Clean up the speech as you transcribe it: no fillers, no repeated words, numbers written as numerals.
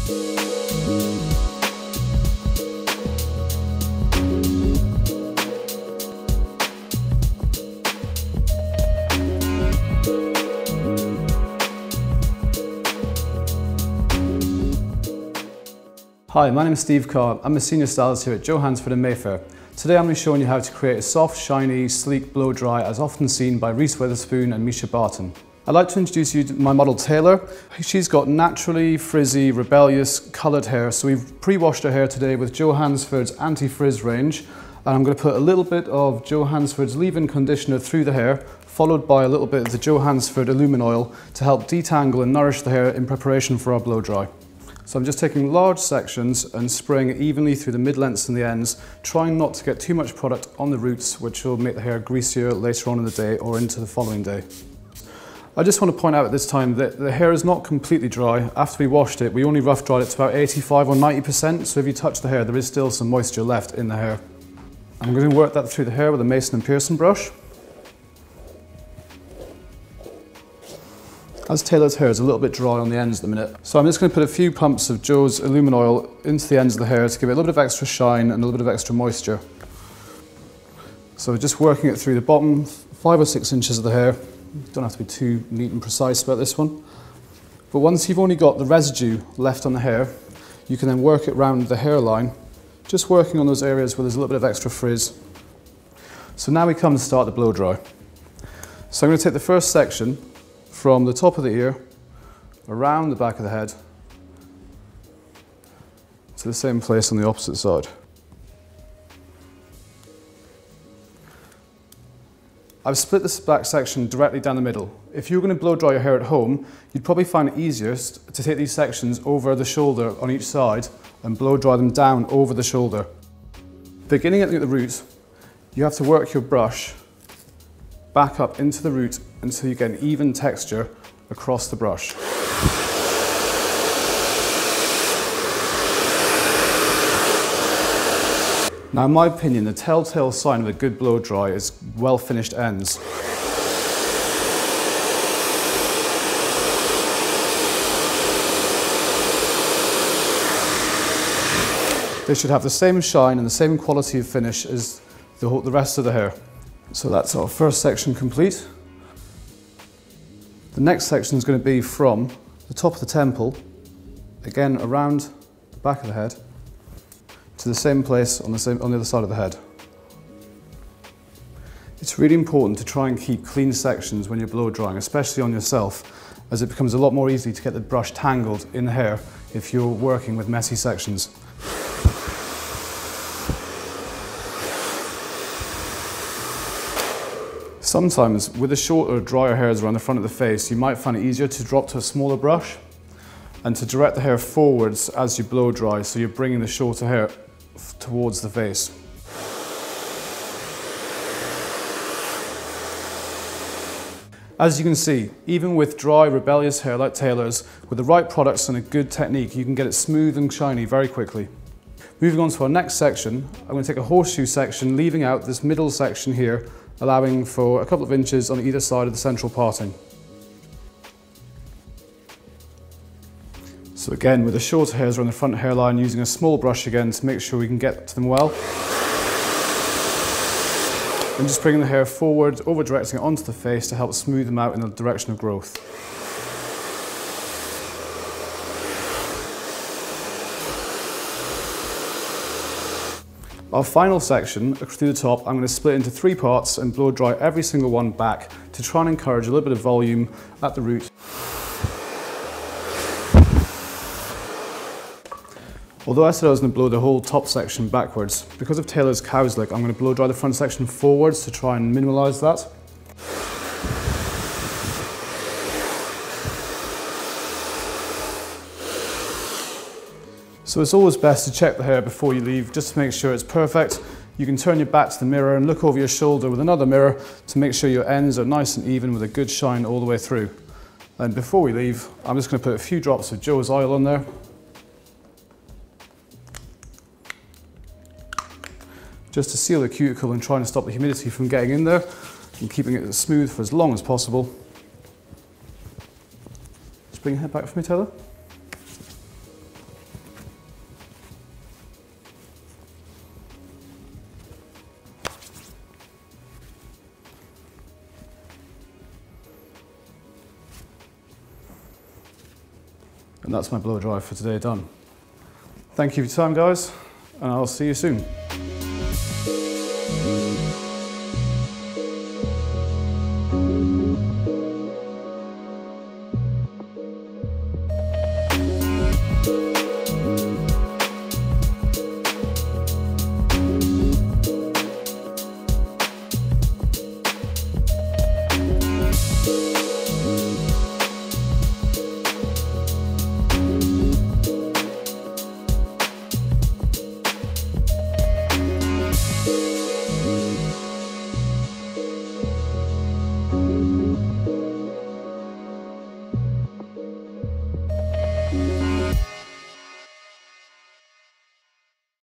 Hi, my name is Steve Carr. I'm a senior stylist here at Jo Hansford in Mayfair. Today I'm going to be showing you how to create a soft, shiny, sleek blow dry as often seen by Reese Witherspoon and Misha Barton. I'd like to introduce you to my model Taylor. She's got naturally frizzy, rebellious, coloured hair, so we've pre-washed her hair today with Jo Hansford's anti-frizz range, and I'm going to put a little bit of Jo Hansford's leave-in conditioner through the hair, followed by a little bit of the Jo Hansford Illuminoil to help detangle and nourish the hair in preparation for our blow dry. So I'm just taking large sections and spraying it evenly through the mid-lengths and the ends, trying not to get too much product on the roots, which will make the hair greasier later on in the day or into the following day. I just want to point out at this time that the hair is not completely dry. After we washed it, we only rough dried it to about 85 or 90%, so if you touch the hair, there is still some moisture left in the hair. I'm going to work that through the hair with a Mason & Pearson brush. As Taylor's hair is a little bit dry on the ends at the minute, so I'm just going to put a few pumps of Jo's Illuminoil into the ends of the hair to give it a little bit of extra shine and a little bit of extra moisture. So we're just working it through the bottom 5 or 6 inches of the hair. You don't have to be too neat and precise about this one. But once you've only got the residue left on the hair, you can then work it round the hairline, just working on those areas where there's a little bit of extra frizz. So now we come to start the blow dry. So I'm going to take the first section from the top of the ear, around the back of the head, to the same place on the opposite side. I've split this back section directly down the middle. If you were going to blow dry your hair at home, you'd probably find it easiest to take these sections over the shoulder on each side and blow dry them down over the shoulder. Beginning at the root, you have to work your brush back up into the root until you get an even texture across the brush. Now in my opinion, the telltale sign of a good blow dry is well finished ends. They should have the same shine and the same quality of finish as the rest of the hair. So that's our first section complete. The next section is going to be from the top of the temple, again around the back of the head, to the same place on the other side of the head. It's really important to try and keep clean sections when you're blow drying, especially on yourself, as it becomes a lot more easy to get the brush tangled in the hair if you're working with messy sections. Sometimes, with the shorter, drier hairs around the front of the face, you might find it easier to drop to a smaller brush and to direct the hair forwards as you blow dry, so you're bringing the shorter hair towards the face. As you can see, even with dry, rebellious hair like Taylor's, with the right products and a good technique, you can get it smooth and shiny very quickly. Moving on to our next section, I'm going to take a horseshoe section, leaving out this middle section here, allowing for a couple of inches on either side of the central parting. So again, with the shorter hairs around the front hairline, using a small brush again to make sure we can get to them well. And just bringing the hair forward, over directing it onto the face to help smooth them out in the direction of growth. Our final section, through the top, I'm going to split into 3 parts and blow dry every single one back to try and encourage a little bit of volume at the root. Although I said I was going to blow the whole top section backwards, because of Taylor's cow's lick, I'm going to blow dry the front section forwards to try and minimise that. So it's always best to check the hair before you leave, just to make sure it's perfect. You can turn your back to the mirror and look over your shoulder with another mirror to make sure your ends are nice and even with a good shine all the way through. And before we leave, I'm just going to put a few drops of Jo's oil on there. Just to seal the cuticle and trying to stop the humidity from getting in there and keeping it smooth for as long as possible. Just bring your head back for me, Taylor. And that's my blow dry for today done. Thank you for your time, guys, and I'll see you soon.